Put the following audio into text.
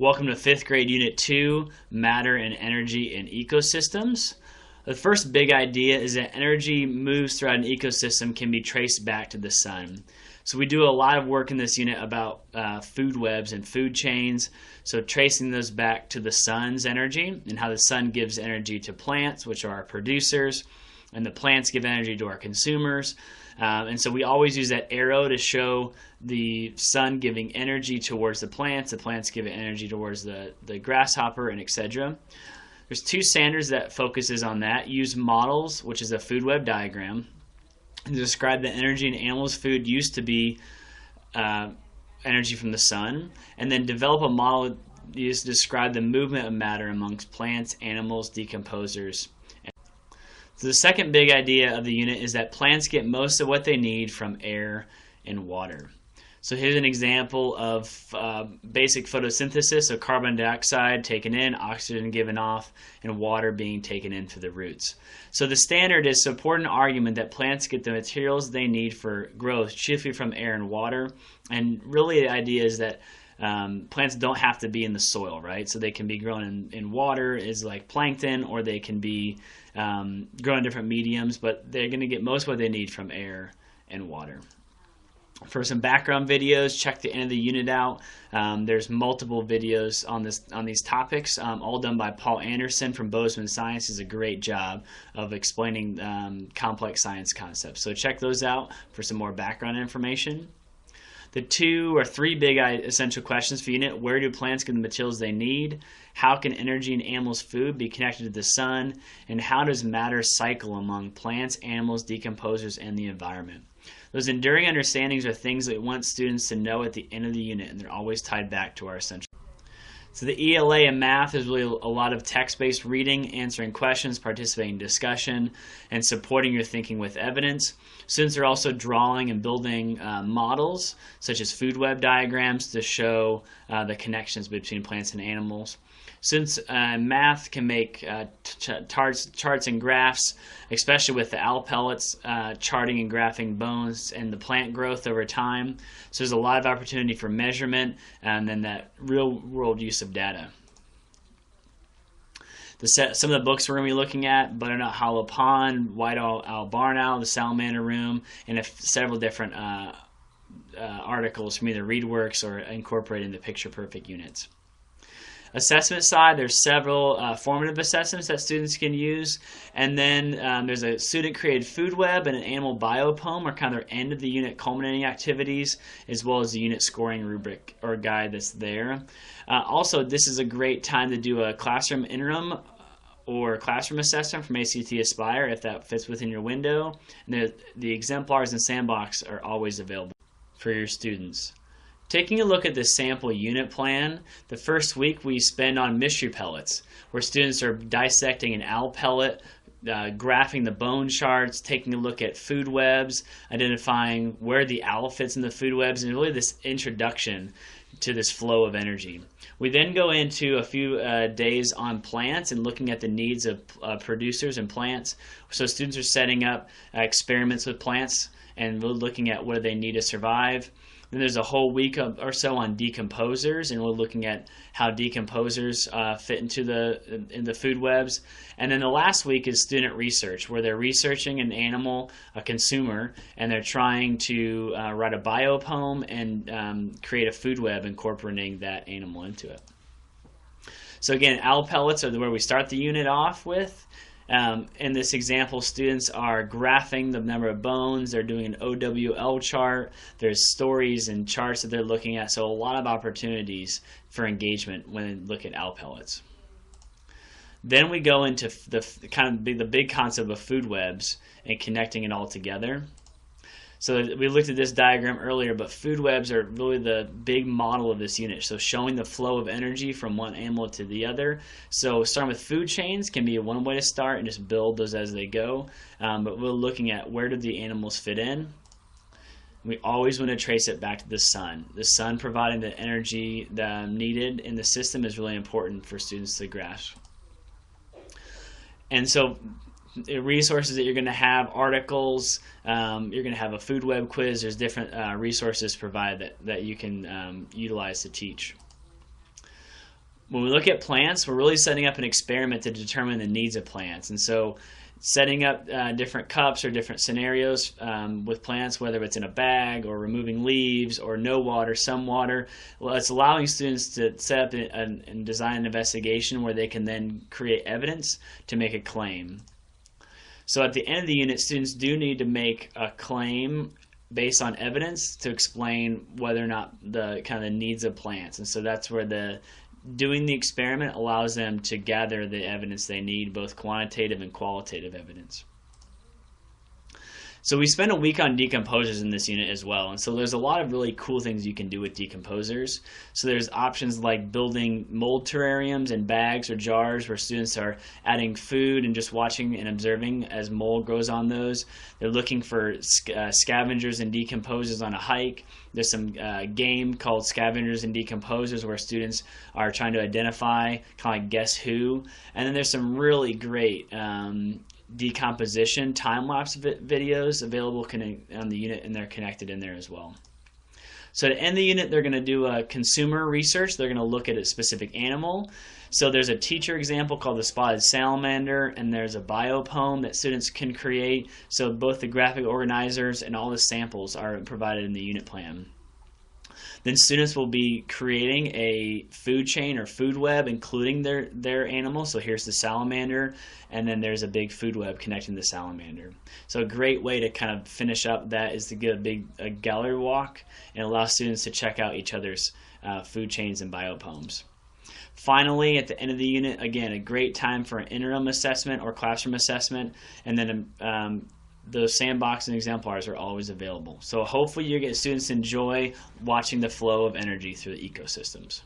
Welcome to 5th grade Unit 2, Matter and Energy in Ecosystems. The first big idea is that energy moves throughout an ecosystem can be traced back to the sun. So we do a lot of work in this unit about food webs and food chains, so tracing those back to the sun's energy and how the sun gives energy to plants, which are our producers, and the plants give energy to our consumers. And so we always use that arrow to show the sun giving energy towards the plants giving energy towards the grasshopper, and etc. There's two standards that focuses on that. Use models, which is a food web diagram, to describe the energy in animals' food used to be energy from the sun, and then develop a model used to describe the movement of matter amongst plants, animals, decomposers. So the second big idea of the unit is that plants get most of what they need from air and water. So here's an example of basic photosynthesis, so carbon dioxide taken in, oxygen given off, and water being taken in through the roots. So the standard is to support an argument that plants get the materials they need for growth chiefly from air and water. And really the idea is that plants don't have to be in the soil, right? So they can be grown in water, is like plankton, or they can be grown in different mediums, but they're going to get most of what they need from air and water. For some background videos, check the end of the unit out. There's multiple videos on these topics, all done by Paul Anderson from Bozeman Science. Does a great job of explaining complex science concepts. So check those out for some more background information. The 2 or 3 big essential questions for unit: where do plants get the materials they need? How can energy in animals' food be connected to the sun? And how does matter cycle among plants, animals, decomposers, and the environment? Those enduring understandings are things that we want students to know at the end of the unit, and they're always tied back to our essential. So the ELA in math is really a lot of text-based reading, answering questions, participating in discussion, and supporting your thinking with evidence. Students are also drawing and building models, such as food web diagrams, to show the connections between plants and animals. Students in math can make charts and graphs, especially with the owl pellets, charting and graphing bones and the plant growth over time. So there's a lot of opportunity for measurement and then that real-world use of data. Some of the books we're going to be looking at: Butternut Hollow Pond, White Owl Barn Owl, The Salamander Room, and several different articles from either ReadWorks or incorporated into Picture Perfect units. Assessment side, there's several formative assessments that students can use, and then there's a student-created food web and an animal biopoem are kind of their end of the unit culminating activities, as well as the unit scoring rubric or guide that's there. Also, this is a great time to do a classroom interim or classroom assessment from ACT Aspire if that fits within your window. And the exemplars and sandbox are always available for your students. Taking a look at the sample unit plan, the first week we spend on mystery pellets, where students are dissecting an owl pellet, graphing the bone charts, taking a look at food webs, identifying where the owl fits in the food webs, and really this introduction to this flow of energy. We then go into a few days on plants and looking at the needs of producers and plants. So students are setting up experiments with plants and really looking at what they need to survive. Then there's a whole week or so on decomposers, and we're looking at how decomposers fit into the food webs. And then the last week is student research, where they're researching an animal, a consumer, and they're trying to write a biopoem and create a food web incorporating that animal into it. So again, owl pellets are where we start the unit off with. In this example, students are graphing the number of bones. They're doing an OWL chart. There's stories and charts that they're looking at. So a lot of opportunities for engagement when they look at owl pellets. Then we go into the big concept of food webs and connecting it all together. So we looked at this diagram earlier, but food webs are really the big model of this unit. So showing the flow of energy from one animal to the other. So starting with food chains can be one way to start and just build those as they go. But we're looking at where do the animals fit in. We always want to trace it back to the sun. The sun providing the energy needed in the system is really important for students to grasp. And so resources that you're going to have, articles, you're going to have a food web quiz. There's different resources provided that you can utilize to teach. When we look at plants, we're really setting up an experiment to determine the needs of plants. And so setting up different cups or different scenarios with plants, whether it's in a bag or removing leaves or no water, some water, well, it's allowing students to set up and design an investigation where they can then create evidence to make a claim. So at the end of the unit, students do need to make a claim based on evidence to explain whether or not the kind of the needs of plants. And so that's where doing the experiment allows them to gather the evidence they need, both quantitative and qualitative evidence. So we spend a week on decomposers in this unit as well, and so there's a lot of really cool things you can do with decomposers. So there's options like building mold terrariums and bags or jars where students are adding food and just watching and observing as mold grows on those. They're looking for scavengers and decomposers on a hike. There's some game called Scavengers and Decomposers where students are trying to identify kind of like Guess Who. And then there's some really great decomposition time-lapse videos available on the unit, and they're connected in there as well. So to end the unit, they're going to do a consumer research. They're going to look at a specific animal. So there's a teacher example called the spotted salamander, and there's a biopoem that students can create. So both the graphic organizers and all the samples are provided in the unit plan. Then students will be creating a food chain or food web including their animal. So here's the salamander, and then there's a big food web connecting the salamander. So a great way to kind of finish up that is to get a gallery walk and allow students to check out each other's food chains and biopoems. Finally, at the end of the unit, again, a great time for an interim assessment or classroom assessment, and then those sandbox and exemplars are always available. So hopefully you get students enjoy watching the flow of energy through the ecosystems.